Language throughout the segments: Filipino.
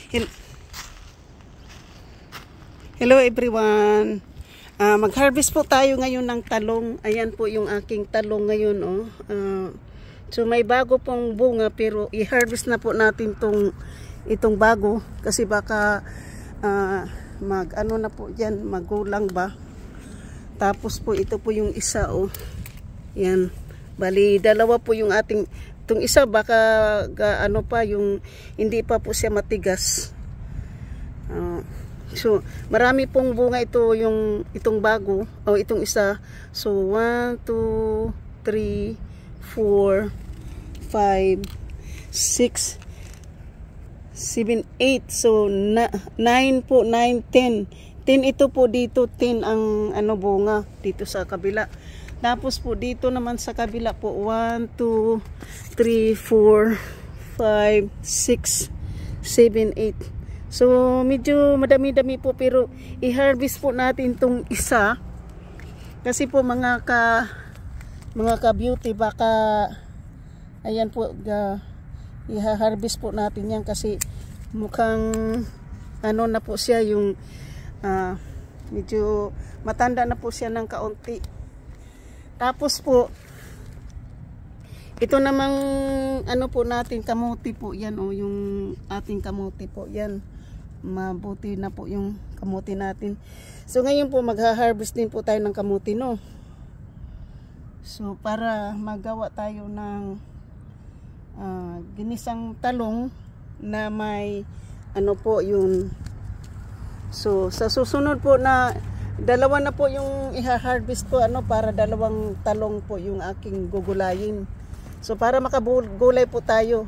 Hel- Hello everyone. Mag-harvest po tayo ngayon ng talong. Ayan po yung aking talong ngayon. Oh. So may bago pong bunga pero i-harvest na po natin itong bago. Kasi baka ano na po yan, magulang ba. Tapos po ito po yung isa. Oh. Yan. Bali dalawa po yung ating. Itong isa baka ano pa yung hindi pa po siya matigas. So marami pong bunga ito itong bago o itong isa. So 1, 2, 3, 4, 5, 6, 7, 8. So 9 po, 9, 10. 10 ito po dito, 10 ang bunga dito sa kabila. Tapos po dito naman sa kabila po 1, 2, 3, 4, 5, 6, 7, 8. So medyo madami-dami po pero i-harvest po natin tong isa. Kasi po mga ka-beauty baka ayan po i-harvest po natin yan kasi mukhang na po siya yung medyo matanda na po siya ng kaunti. Tapos po, ito namang po natin kamuti po yan o yung ating kamuti po yan. Mabuti na po yung kamuti natin. So ngayon po magha-harvest din po tayo ng kamuti no. So para magawa tayo ng ginisang talong na may po yun. So sa susunod po na dalawa na po yung i-harvest ko para dalawang talong po yung aking gugulayin. So para makagulay po tayo.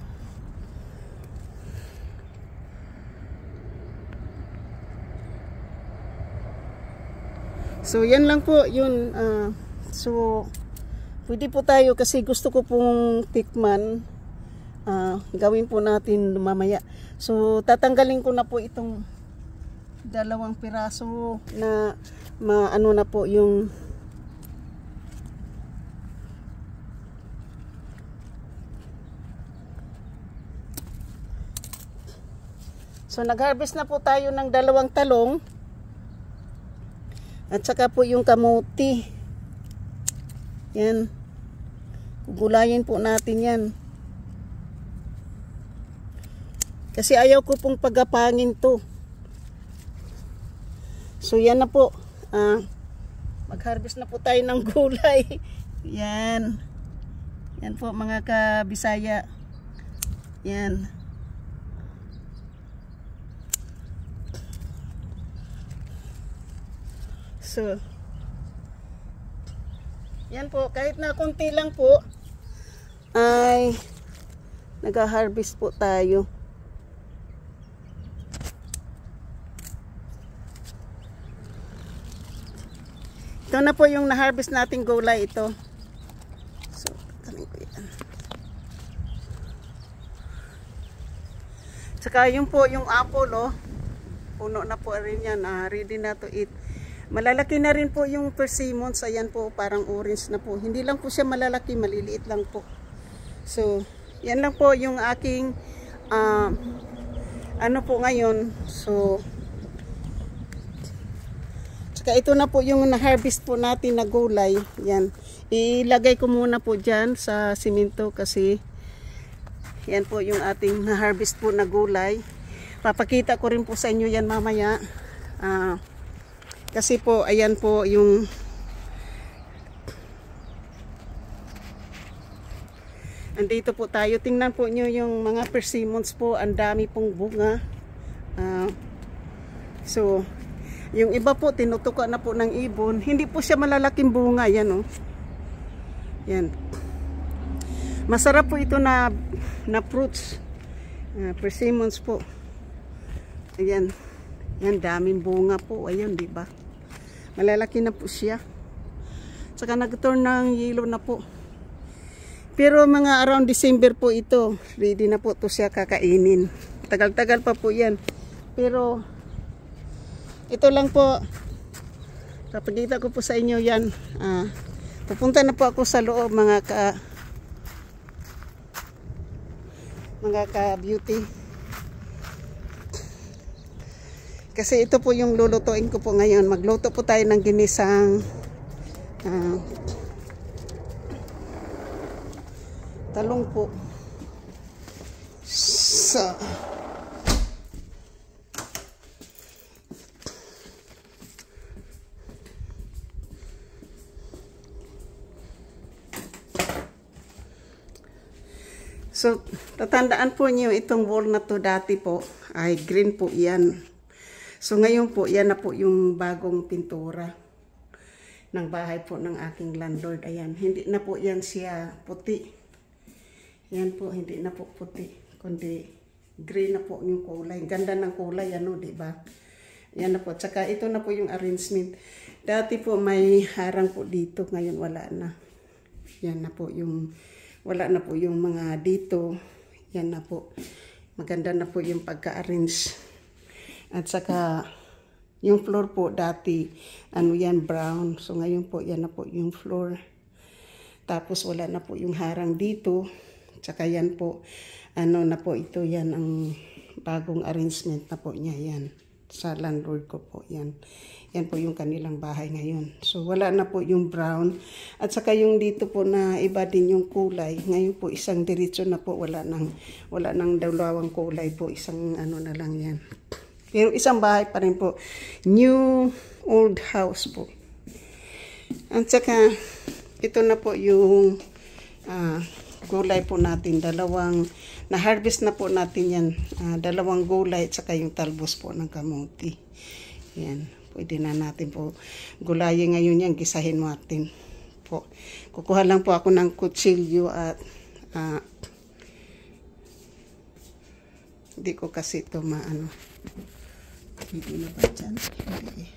So yan lang po yun. So pwede po tayo kasi gusto ko pong tikman. Gawin po natin mamaya. So tatanggalin ko na po itong dalawang piraso na na po yung so nag-harvest na po tayo ng dalawang talong at saka po yung kamuti yan, gulayin po natin yan kasi ayaw ko pong pagapangin to. So yan na po. Mag-harvest na po tayo ng gulay. Yan. Yan po mga ka-Bisaya. Yan. So yan po, kahit na konti lang po ay nag-harvest po tayo. Ito na po yung na-harvest nating gulay ito. So, tanin ko yan. Saka yung po yung apple puno na po rin yan. Ready na to eat. Malalaki na rin po yung persimmons. Ayan po, parang orange na po. Hindi lang po siya malalaki, maliliit lang po. So, yan lang po yung aking po ngayon. So, saka ito na po yung na-harvest po natin na gulay. Yan. Ilagay ko muna po dyan sa simento kasi yan po yung ating na-harvest po na gulay. Papakita ko rin po sa inyo yan mamaya. Kasi po, ayan po yung andito po tayo. Tingnan po nyo yung mga persimmons po. Ang dami pong bunga. So, yung iba po, tinutuka na po ng ibon. Hindi po siya malalaking bunga. Yan Yan. Masarap po ito na fruits. Persimmons po. Ayan. Yan, daming bunga po. Ayan, di ba? Malalaki na po siya. Saka nag-turn ng yellow na po. Pero mga around December po ito. Ready na po to siya kakainin. Tagal-tagal pa po yan. Pero ito lang po, papakita ko po sa inyo yan. Pupunta na po ako sa loob mga ka-beauty. Kasi ito po yung lulutuin ko po ngayon. Magluto po tayo ng ginisang talong po. So, tatandaan po niyo itong wall na to dati po ay green po yan. So, ngayon po, yan na po yung bagong pintura ng bahay po ng aking landlord. Ayan, hindi na po yan siya puti. Yan po, hindi na po puti, kundi green na po yung kulay. Ganda ng kulay, ano, diba? Yan na po. Tsaka ito na po yung arrangement. Dati po may harang po dito, ngayon wala na. Yan na po yung... Wala na po yung mga dito. Yan na po. Maganda na po yung pagka-arrange. At saka, yung floor po dati, ano yan, brown. So ngayon po, yan na po yung floor. Tapos wala na po yung harang dito. Tsaka yan po, ano na po ito, yan ang bagong arrangement na po niya, yan. Sa landlord ko po, yan. Yan po yung kanilang bahay ngayon. So, wala na po yung brown. At saka yung dito po na iba din yung kulay. Ngayon po, isang diretso na po. Wala nang dalawang kulay po. Isang ano na lang yan. Pero isang bahay pa rin po. New old house po. At saka, ito na po yung gulay po natin. Na-harvest na po natin yan. Dalawang gulay at saka yung talbos po ng kamuti. Yan. Pwede na natin po gulayin ngayon yan. Gisahin natin po. Kukuha lang po ako ng kutsilyo at hindi ko kasi ito maano. Hindi na ba dyan? Hindi.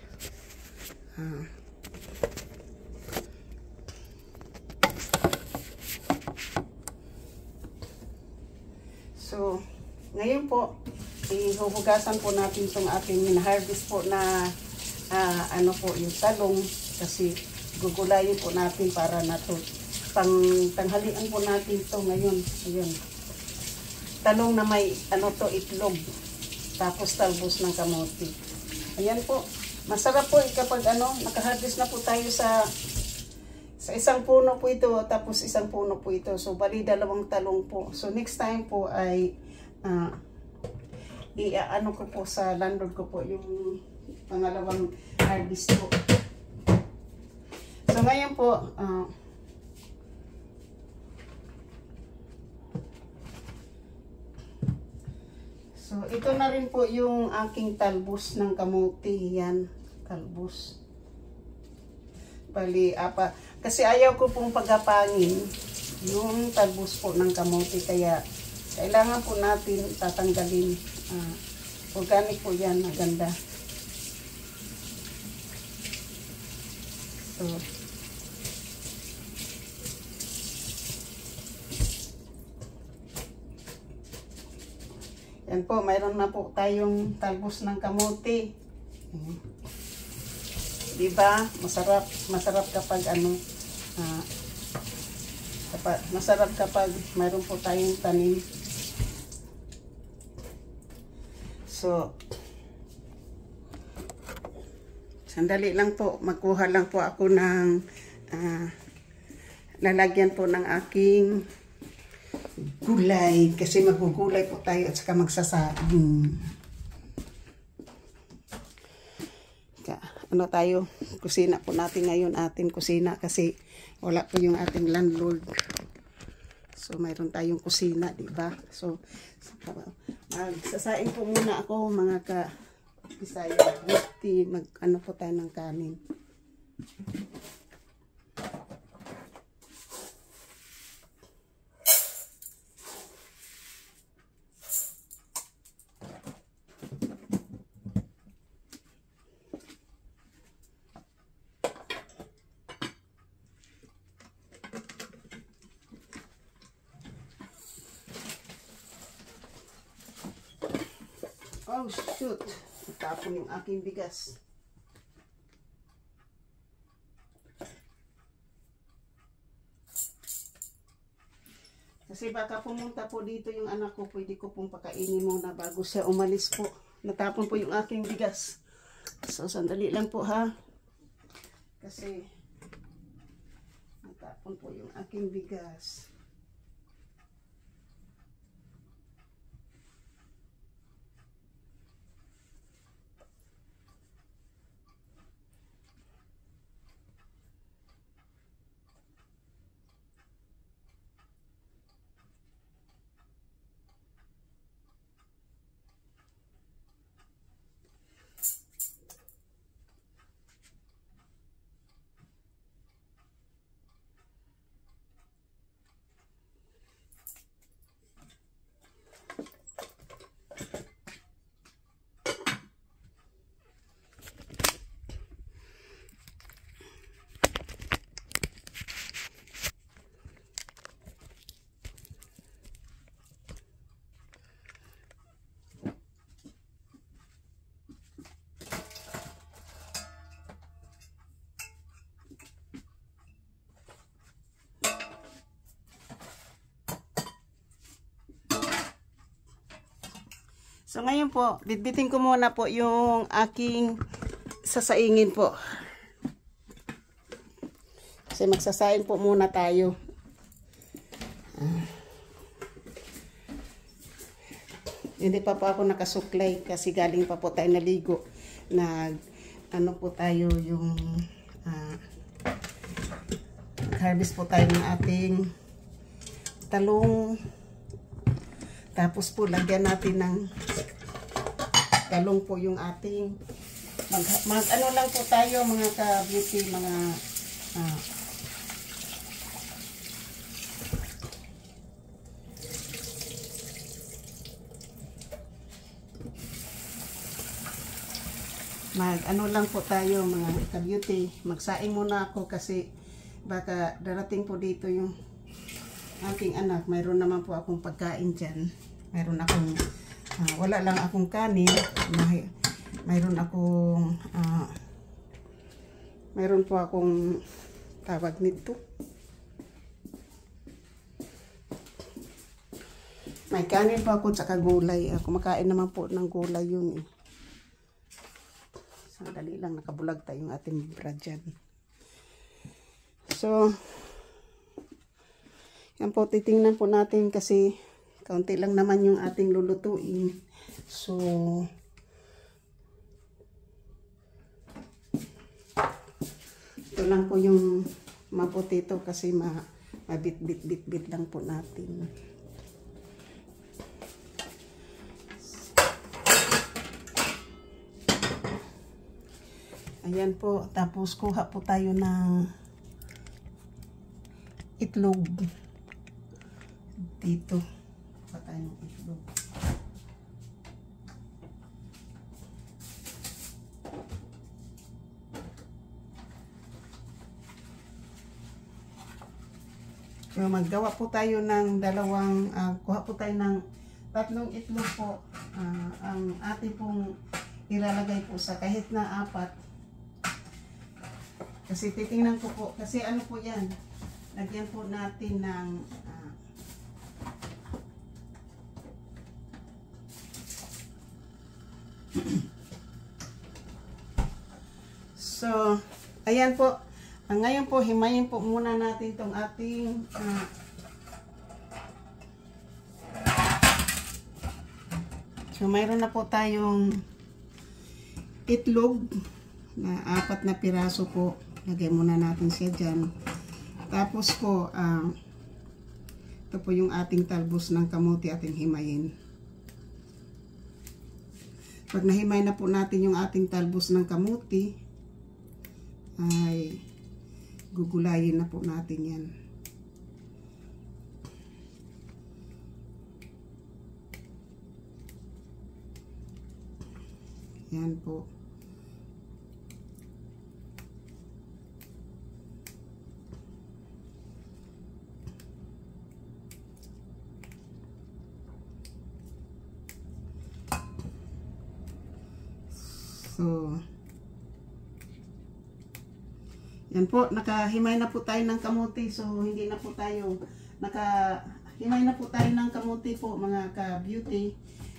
So, ngayon po, ihuhugasan po natin itong ating harvest po na ano po yung talong kasi gugulayin po natin para na to tanghalian po natin to ngayon. Ayun. Talong na may ano to itlog tapos talbos ng kamote. Ayan po. Masarap po kapag ano nakaharvest na po tayo sa isang puno po ito tapos isang puno po ito. So bali dalawang talong po. So next time po ay ano ko po sa landlord ko po yung pangalawang harvest po. So ngayon po so ito na rin po yung aking talbos ng kamote. Yan, talbos. Bali, kasi ayaw ko pong pagapangin yung talbos po ng kamote kaya kailangan po natin tatanggalin. Organic po yan, maganda. So, yan po, mayroon na po tayong talbos ng kamote. Diba? Masarap kapag ano, masarap kapag mayroon po tayong tanim. So, sandali lang po, magkuha lang po ako ng lalagyan po ng aking gulay. Kasi magugulay po tayo at saka magsasaging. Ano tayo, kusina po natin ngayon, ating kusina kasi wala po yung ating landlord. So, mayroon tayong kusina, diba? So, magsasain po muna ako mga ka-Bisaya. Ano po tayo ng kanin. Oh shoot, natapon yung aking bigas. Kasi baka pumunta po dito yung anak ko, pwede ko pong pakainin muna bago siya umalis po. natapon po yung aking bigas. So, sandali lang po ha. Kasi, natapon po yung aking bigas. So ngayon po, bitbitin ko muna po yung aking sasaingin po. Kasi magsasaing po muna tayo. Hindi pa po ako nakasuklay kasi galing pa po tayo naligo. Ano po tayo yung harvest po tayo ng ating talong. Tapos po lagyan natin ng talong po yung ating ano lang po tayo mga ka-beauty, mga ano lang po tayo mga ka-beauty. Magsaing muna ako kasi baka darating po dito yung aking anak. Mayroon naman po akong pagkain dyan. Mayroon akong wala lang akong kanin. Mayroon akong mayroon po akong tawag nito. May kanin po ako tsaka gulay. Kumakain naman po ng gulay yun eh. Sandali lang, nakabulag tayong ating brad dyan. So, yan po, titingnan po natin kasi kaunti lang naman yung ating lulutuin. So, ito lang po yung maputito kasi mabit-bit-bit lang po natin. Ayan po, tapos kuha po tayo ng itlog. Dito. Pa tayo ng itlog. So, maggawa po tayo ng dalawang, kuha po tayo ng 3 itlog po. Ang ating pong ilalagay po sa kahit na 4. Kasi titingnan ko po, kasi ano po yan, lagyan po natin ng so, ayan po. Ngayon po, himayin po muna natin itong ating so, mayroon na po tayong itlog na 4 na piraso po. Lagay muna natin siya dyan. Tapos po, ito po yung ating talbos ng kamote ating himayin. Pag nahimay na po natin yung ating talbos ng kamote, ay gugulayin na po natin yan. Yan po. So, yan po, nakahimay na po tayo ng kamote. So, hindi na po tayo, nakahimay na po tayo ng kamote po, mga ka-beauty.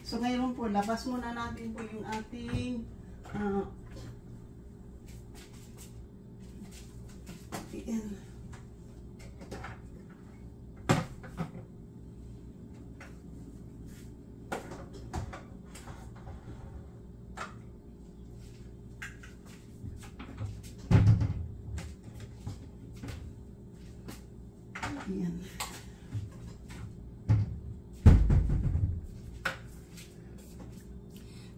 So ngayon po, labas muna natin po yung ating yan. Ayan.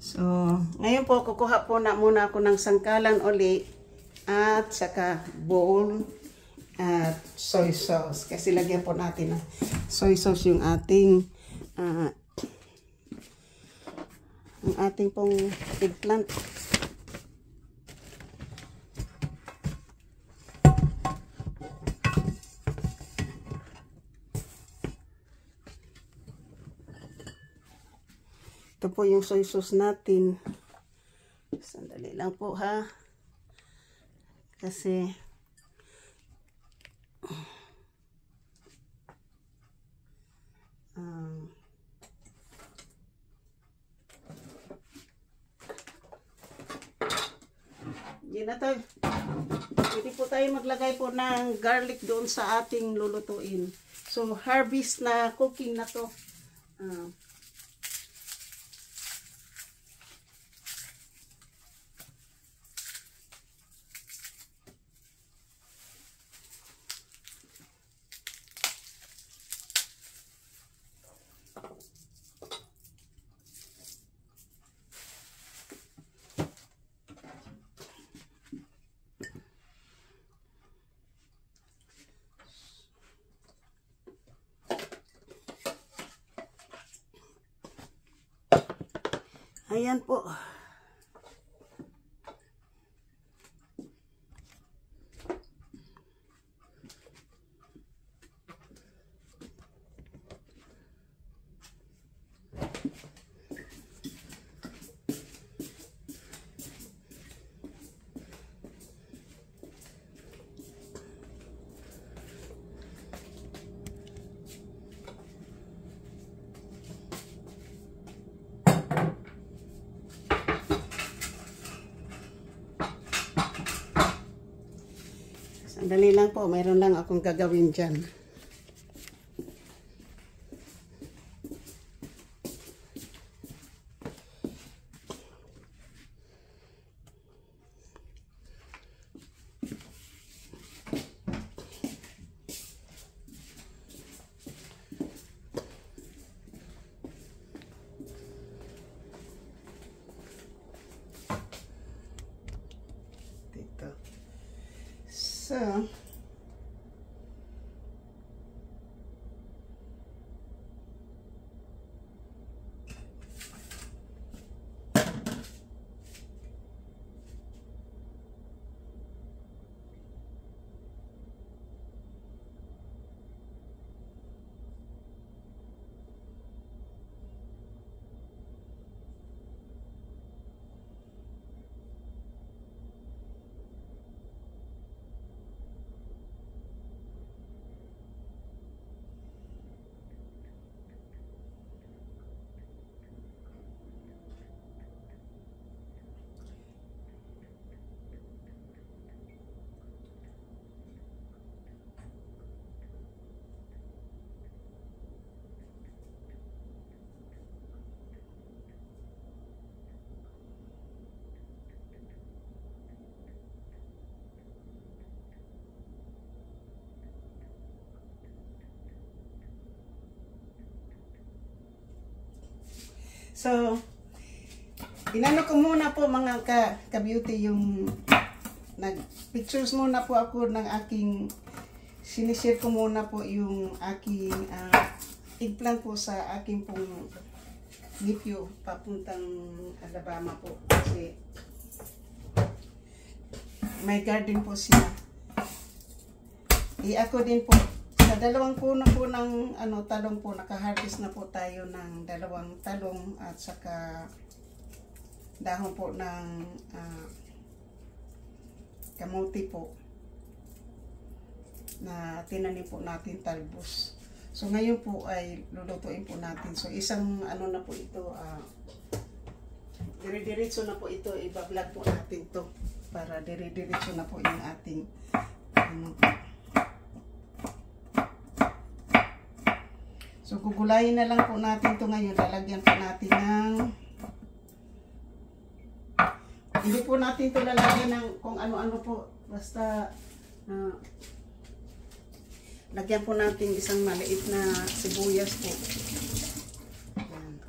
So, ngayon po, kukuha po muna ako ng sangkalan uli at saka bowl at soy sauce. Kasi lagyan po natin ng soy sauce yung ating ang ating pong eggplant. Ito po yung soy sauce natin. Sandali lang po ha. Kasi yun na to. Pwede po tayo maglagay po ng garlic doon sa ating lulutuin. So harvest na cooking na to. Ayan po. Sandali lang po, mayroon lang akong gagawin dyan. Dito. So, inano ko muna po mga ka-beauty yung nag-pictures muna po ako ng aking sinishare ko muna po yung aking eggplant po sa aking pong nephew papuntang Alabama po kasi may garden po siya. Ako din po sa dalawang puno po ng talong po, naka-harvest na po tayo ng 2 talong at saka dahon po ng kamuti po na tinanim po natin talbos. So ngayon po ay lulutuin po natin. So isang ano na po ito, dire-diretso na po ito, iba-vlog po natin to para dire-diretso na po yung ating ano. So gugulayin na lang po natin to ngayon. Lalagyan po natin ng, hindi po natin to lalagyan ng kung ano-ano po, basta lagyan po natin isang maliit na sibuyas po. Yan.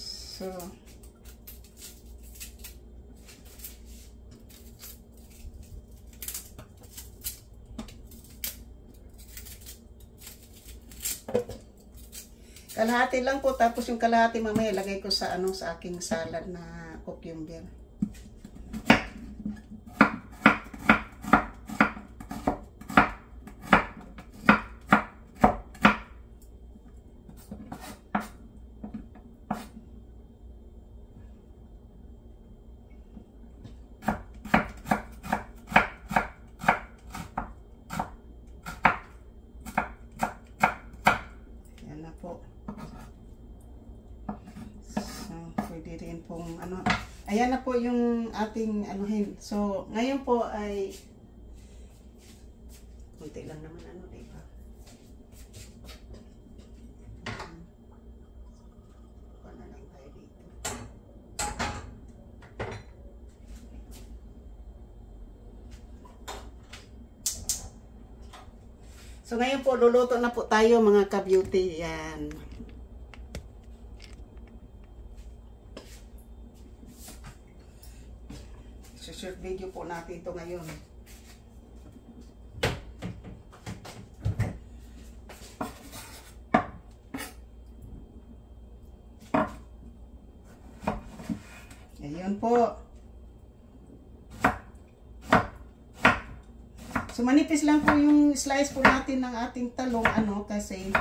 So, kalahati lang po, tapos yung kalahati mamaya lagay ko sa ano, sa aking salad na cucumber. Yan na po. Pwede rin pong ano. Ayan na po yung ating anuhin. So, ngayon po ay kunti lang naman ano, diba? Ano lang tayo dito. So, ngayon po luluto na po tayo mga ka-beauty. Yan. Short video po natin ito ngayon. Ayun po. So manipis lang po yung slice po natin ng ating talong ano kasi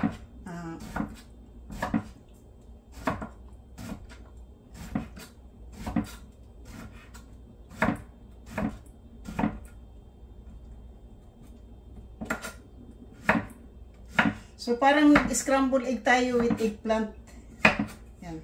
so parang scrambled egg tayo with eggplant. Yan.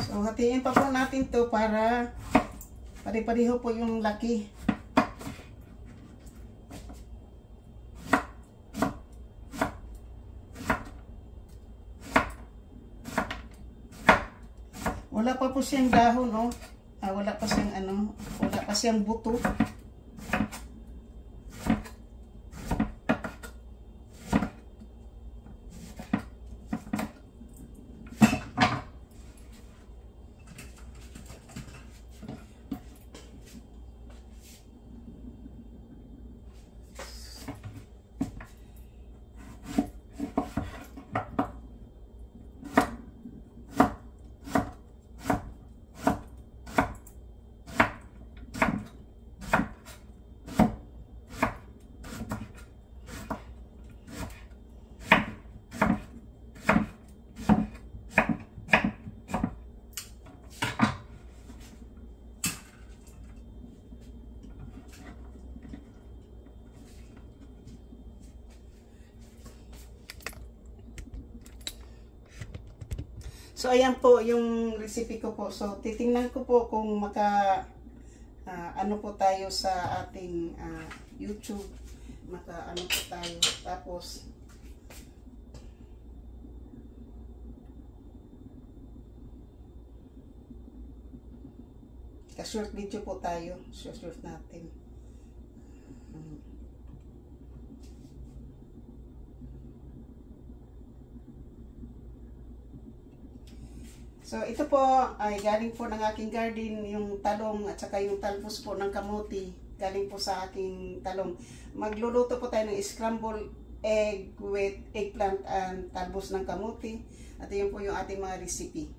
So, hatiin pa po natin to para pare-pareho po yung laki. Wala pa po siyang dahon, oh. Wala pa siyang ano, wala pa siyang buto. So, ayan po yung recipe ko po. So, titingnan ko po kung ano po tayo sa ating YouTube. Ano po tayo. Tapos, short video po tayo. Short natin. So ito po ay galing po ng aking garden, yung talong at saka yung talbos po ng kamuti. Galing po sa aking talong. Magluluto po tayo ng scrambled egg with eggplant and talbos ng kamuti. At yun po yung ating mga recipe.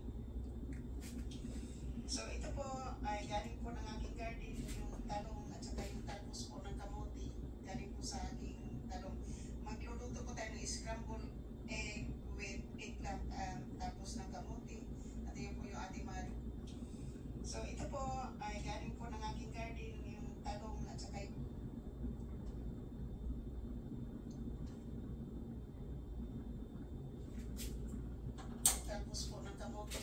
So ito po ay galing po ng aking garden, yung talong at saka yung talbos po ng kamuti. Galing po sa aking talong. Magluluto po tayo ng scrambled egg with eggplant and talbos ng kamuti. At yun po yung ating mga. So ito po ay galing po ng aking garden, yung talong at saka yung talbos po ng kamuti.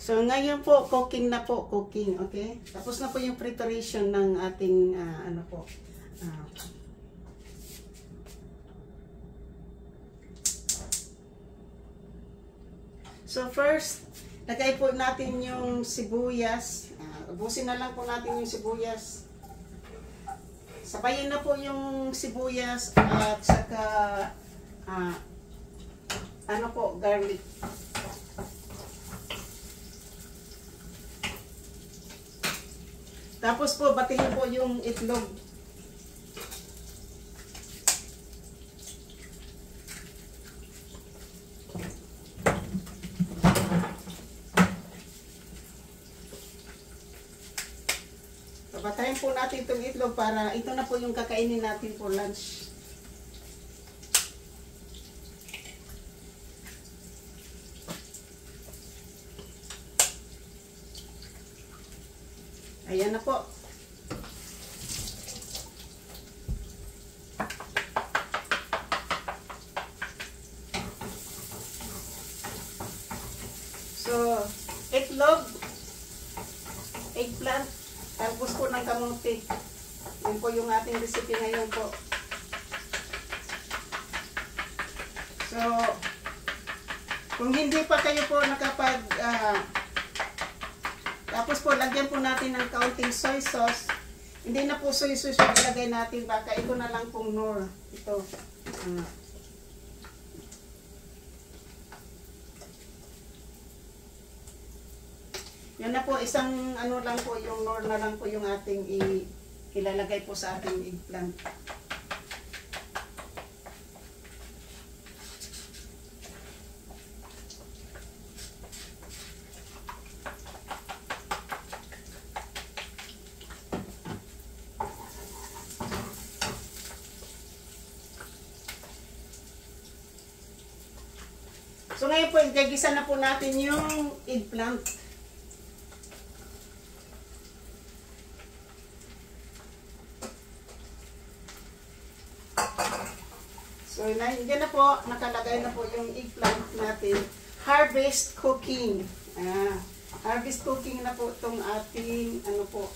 So, ngayon po, cooking na po, cooking, okay? Tapos na po yung preparation ng ating, ano po, so, first, lagay po natin yung sibuyas. Ubusin na lang po natin yung sibuyas. Sabayin na po yung sibuyas at saka, ano po, garlic. Tapos po, batiin po yung itlog. Patayin po natin itong itlog para ito na po yung kakainin natin for lunch. Ayan na po. So, itlog, eggplant, talbos po ng kamuti. Yun po yung ating recipe ngayon po. So, kung hindi pa kayo po nakapag tapos po, lagyan po natin ng kaunting soy sauce. Hindi na po soy sauce yung ilagay natin. Baka ito na lang pong Knorr. Ito. Yan na po, isang ano lang po, yung Knorr na lang po yung ating ilalagay po sa ating eggplant. So ngayon po, gagisa na po natin yung eggplant. So yan na po, nakalagay na po yung eggplant natin. Harvest cooking. Harvest cooking na po itong ating ano po,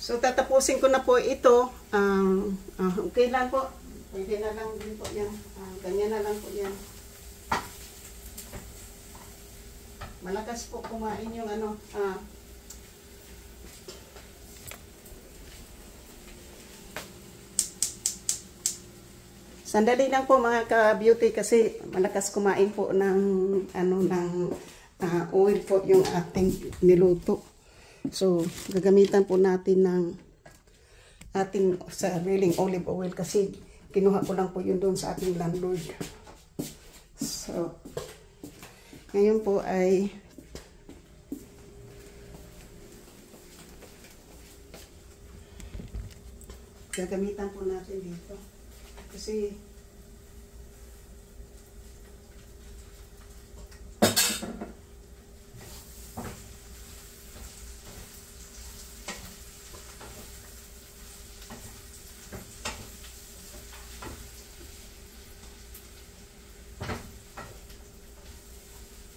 so, tatapusin ko na po ito. Okay lang po. Pwede na lang din po yan. Ganyan na lang po yan. Malakas po kumain yung ano. Sandali lang po mga ka-beauty kasi malakas kumain po ng oil po yung ating niluto. So, gagamitan po natin ng ating sariling olive oil kasi kinuha ko lang po yun doon sa ating landlord. So, ngayon po ay gagamitan po natin dito. Kasi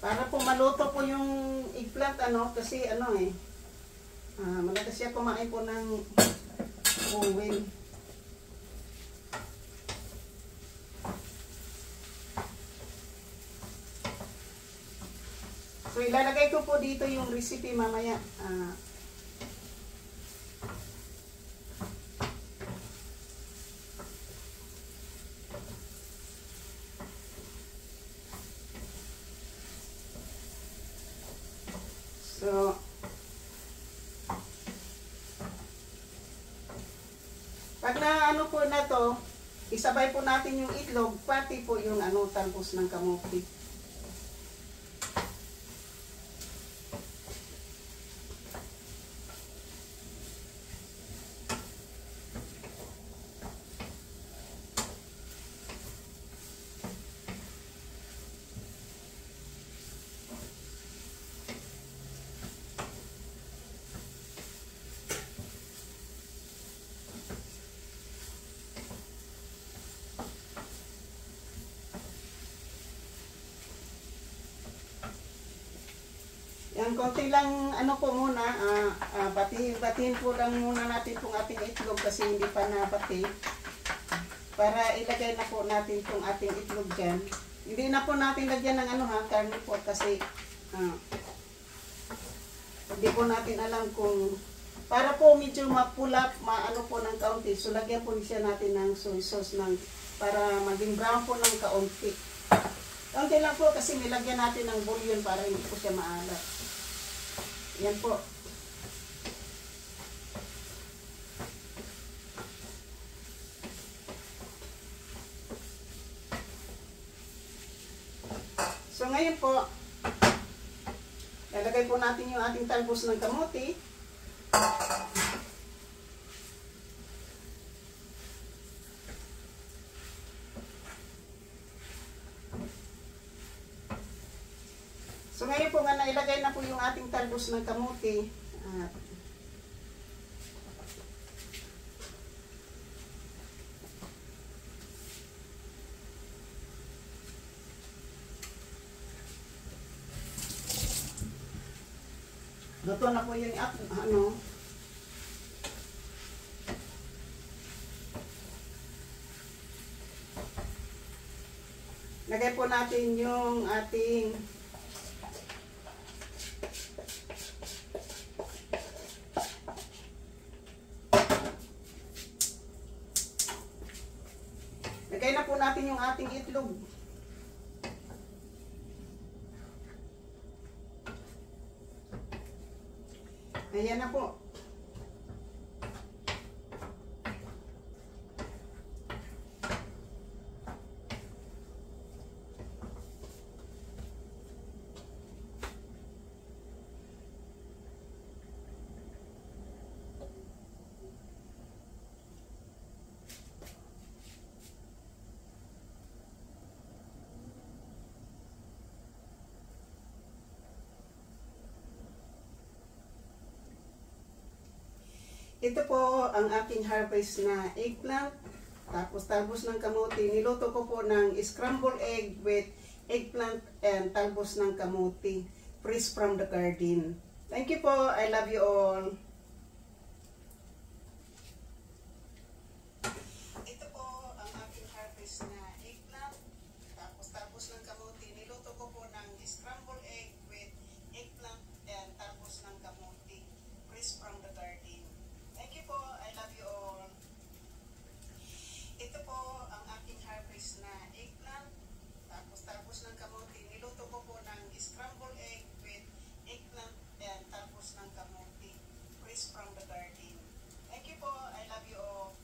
para po maluto po yung eggplant kasi malakas siya kumain po ng oil. So, ilalagay ko po dito yung recipe mamaya. So, pag na po na to, isabay po natin yung itlog, pati po yung talbos ng kamote. Yan, konti lang po muna, batiin po lang muna natin itong ating itlog kasi hindi pa nabati. Para ilagay na po natin itong ating itlog dyan. Hindi na po natin lagyan ng karne po kasi hindi po natin alam kung para po medyo mapula, po ng kaunti. So lagyan po siya natin ng soy sauce para maging brown po ng kaunti. Kaunti lang po kasi nilagyan natin ng bouillon para hindi po siya maalat. Yan po. So ngayon po, lalagay po natin yung ating talbos ng kamote. So ngayon po nga nailagay na po yung ating talbos ng kamote. Luto na po yung lagay po natin yung ating lagay na po natin yung ating itlog. Ayan na po. Ito po ang aking harvest na eggplant, tapos talbos ng kamote. Niluto ko po ng scrambled egg with eggplant and talbos ng kamote, fresh from the garden. Thank you po. I love you all. Ito po ang aking harvest na eggplant, tapos talbos ng kamote. Niluto ko po ng scrambled egg with eggplant and talbos ng kamote, fresh from the garden. Thank you po. I love you all. Ito po ang aking harvest. from the garden. Thank you po. I love you all.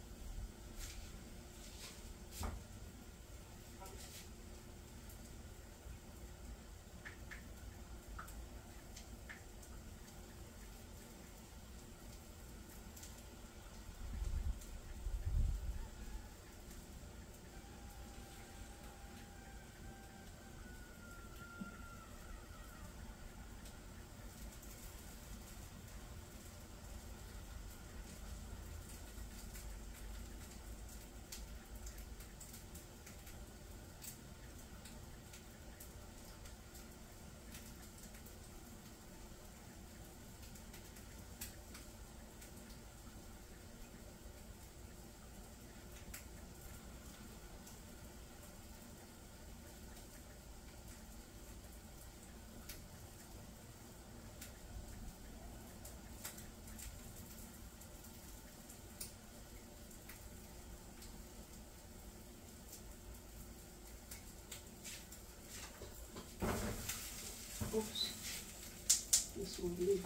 Oops. This will leave.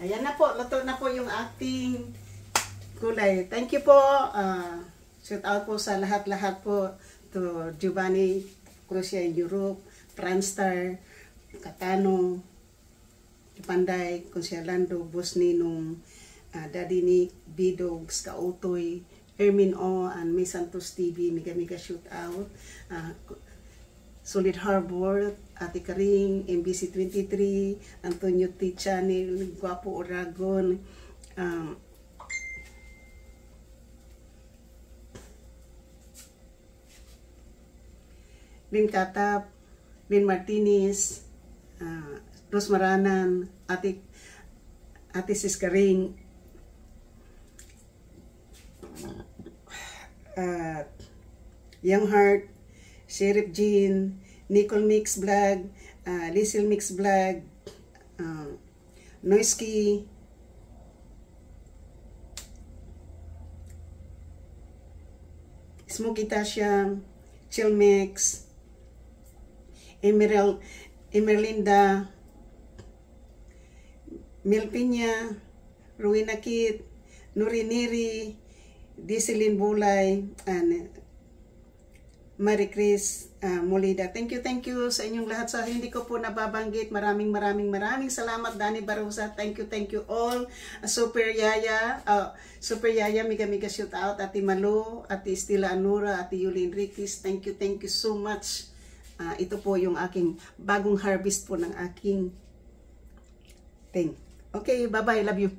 Ayan na po, luto na po yung ating gulay. Thank you po. Shout out po sa lahat-lahat po to Giovanni Crucia in Europe, Franstar, Katano, Panday, Consialando, Bosninong, Daddy Nick, Bidogs, Kautoy, Hermin O, and May Santos TV, mega shout out. Solid Harbor, Ate Karing, MBC 23, Antonio T. Channel, Guapo Oragon, Lynn Katap, Lynn Martinez, Ros Maranan, Ate Sis Karing, Young Heart, Sheriff Jean, Nicole Mix Vlog, Liesel Mix Vlog, Noisky, Smokey Tasha, Chill Mix, Emerlinda, Milpinya, Ruina Kit, Nuriniri, Diselin Bulay, and Marie Chris Molida. Thank you sa inyong lahat. Sa hindi ko po nababanggit, maraming salamat. Danny Barusa, thank you all. Super Yaya, mega shout out. Ate Malo, Ate Estela Anura, Ate Yulin Enriquez, thank you so much. Ito po yung aking bagong harvest po ng aking thing. Okay, bye-bye, love you.